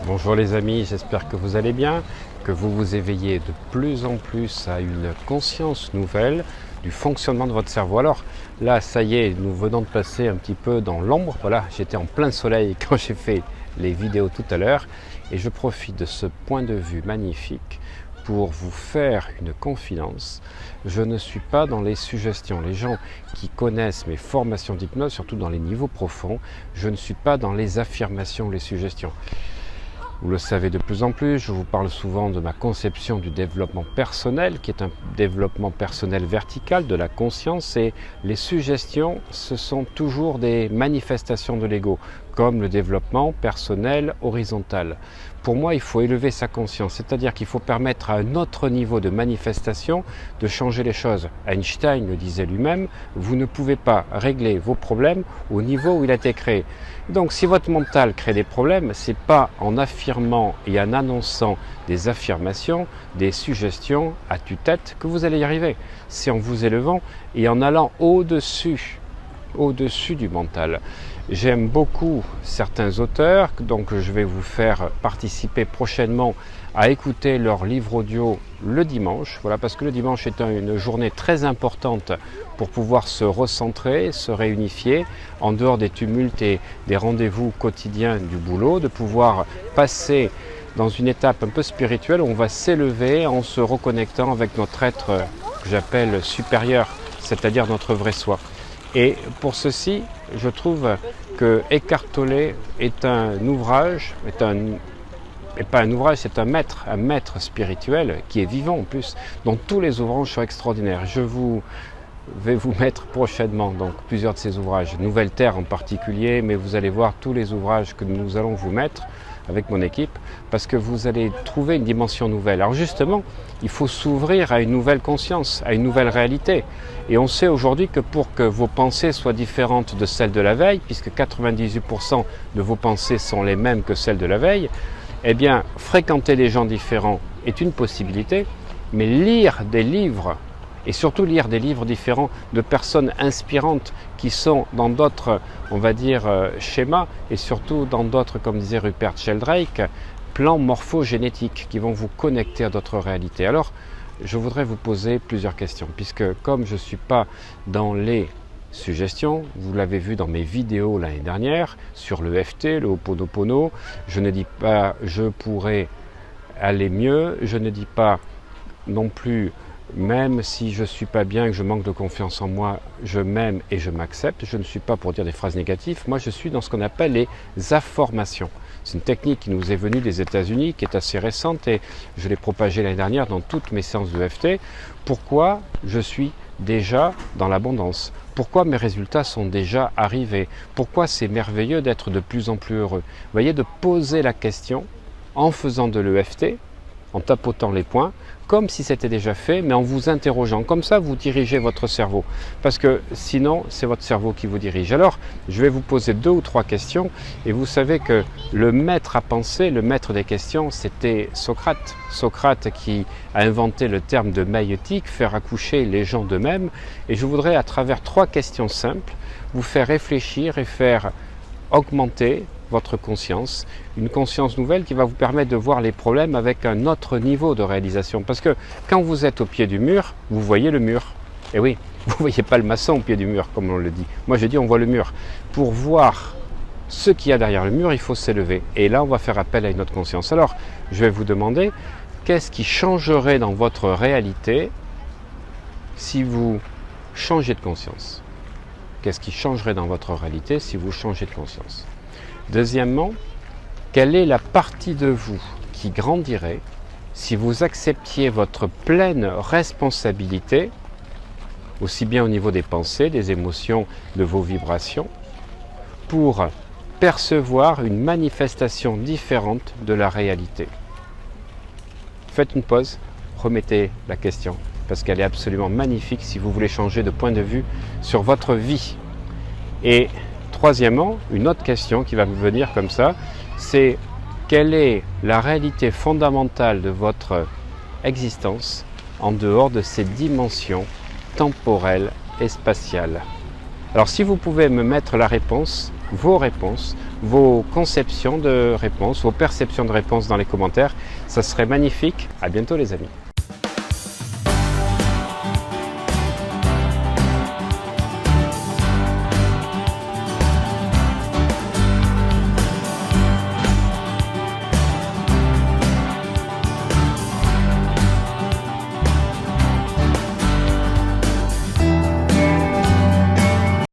Bonjour les amis, j'espère que vous allez bien, que vous vous éveillez de plus en plus à une conscience nouvelle du fonctionnement de votre cerveau. Alors là, ça y est, nous venons de passer un petit peu dans l'ombre. Voilà, j'étais en plein soleil quand j'ai fait les vidéos tout à l'heure et je profite de ce point de vue magnifique pour vous faire une confidence. Je ne suis pas dans les suggestions. Les gens qui connaissent mes formations d'hypnose, surtout dans les niveaux profonds, je ne suis pas dans les affirmations, les suggestions. Vous le savez de plus en plus, je vous parle souvent de ma conception du développement personnel, qui est un développement personnel vertical de la conscience, et les suggestions, ce sont toujours des manifestations de l'ego, comme le développement personnel horizontal. Pour moi, il faut élever sa conscience, c'est-à-dire qu'il faut permettre à un autre niveau de manifestation de changer les choses. Einstein le disait lui-même, vous ne pouvez pas régler vos problèmes au niveau où il a été créé. Donc si votre mental crée des problèmes, ce n'est pas en affirmant et en annonçant des affirmations, des suggestions à tue-tête que vous allez y arriver. C'est en vous élevant et en allant au-dessus du mental. J'aime beaucoup certains auteurs, donc je vais vous faire participer prochainement à écouter leur livre audio le dimanche. Voilà, parce que le dimanche est une journée très importante pour pouvoir se recentrer, se réunifier, en dehors des tumultes et des rendez-vous quotidiens du boulot, de pouvoir passer dans une étape un peu spirituelle où on va s'élever en se reconnectant avec notre être que j'appelle supérieur, c'est-à-dire notre vrai soi. Et pour ceci, je trouve que Eckhart Tolle est un ouvrage, c'est un maître spirituel qui est vivant en plus, dont tous les ouvrages sont extraordinaires. Je vais vous mettre prochainement donc plusieurs de ces ouvrages, Nouvelle Terre en particulier, mais vous allez voir tous les ouvrages que nous allons vous mettre avec mon équipe, parce que vous allez trouver une dimension nouvelle. Alors justement, il faut s'ouvrir à une nouvelle conscience, à une nouvelle réalité. Et on sait aujourd'hui que pour que vos pensées soient différentes de celles de la veille, puisque 98% de vos pensées sont les mêmes que celles de la veille, eh bien, fréquenter des gens différents est une possibilité, mais lire des livres, et surtout lire des livres différents de personnes inspirantes qui sont dans d'autres, on va dire, schémas, et surtout dans d'autres, comme disait Rupert Sheldrake, plans morphogénétiques qui vont vous connecter à d'autres réalités. Alors, je voudrais vous poser plusieurs questions, puisque comme je ne suis pas dans les suggestions, vous l'avez vu dans mes vidéos l'année dernière, sur le l'EFT, le Ho'oponopono, je ne dis pas je pourrais aller mieux, je ne dis pas non plus même si je ne suis pas bien et que je manque de confiance en moi, je m'aime et je m'accepte. Je ne suis pas pour dire des phrases négatives. Moi, je suis dans ce qu'on appelle les affirmations. C'est une technique qui nous est venue des États-Unis, qui est assez récente et je l'ai propagée l'année dernière dans toutes mes séances de FT. Pourquoi je suis déjà dans l'abondance? Pourquoi mes résultats sont déjà arrivés? Pourquoi c'est merveilleux d'être de plus en plus heureux? Vous voyez, de poser la question en faisant de l'EFT, en tapotant les points, comme si c'était déjà fait, mais en vous interrogeant. Comme ça, vous dirigez votre cerveau. Parce que sinon, c'est votre cerveau qui vous dirige. Alors, je vais vous poser 2 ou 3 questions. Et vous savez que le maître à penser, le maître des questions, c'était Socrate. Socrate qui a inventé le terme de maïeutique, faire accoucher les gens d'eux-mêmes. Et je voudrais, à travers 3 questions simples, vous faire réfléchir et faire augmenter votre conscience, une conscience nouvelle qui va vous permettre de voir les problèmes avec un autre niveau de réalisation. Parce que quand vous êtes au pied du mur, vous voyez le mur. Et oui, vous ne voyez pas le maçon au pied du mur, comme on le dit. Moi, je dis on voit le mur. Pour voir ce qu'il y a derrière le mur, il faut s'élever. Et là, on va faire appel à une autre conscience. Alors, je vais vous demander, qu'est-ce qui changerait dans votre réalité si vous changez de conscience? Qu'est-ce qui changerait dans votre réalité si vous changez de conscience? Deuxièmement, quelle est la partie de vous qui grandirait si vous acceptiez votre pleine responsabilité, aussi bien au niveau des pensées, des émotions, de vos vibrations, pour percevoir une manifestation différente de la réalité? Faites une pause, remettez la question, parce qu'elle est absolument magnifique si vous voulez changer de point de vue sur votre vie. Et troisièmement, une autre question qui va me venir comme ça, c'est quelle est la réalité fondamentale de votre existence en dehors de ces dimensions temporelles et spatiales? Alors si vous pouvez me mettre la réponse vos réponses, vos conceptions de réponses, vos perceptions de réponses dans les commentaires. Ça serait magnifique. À bientôt les amis.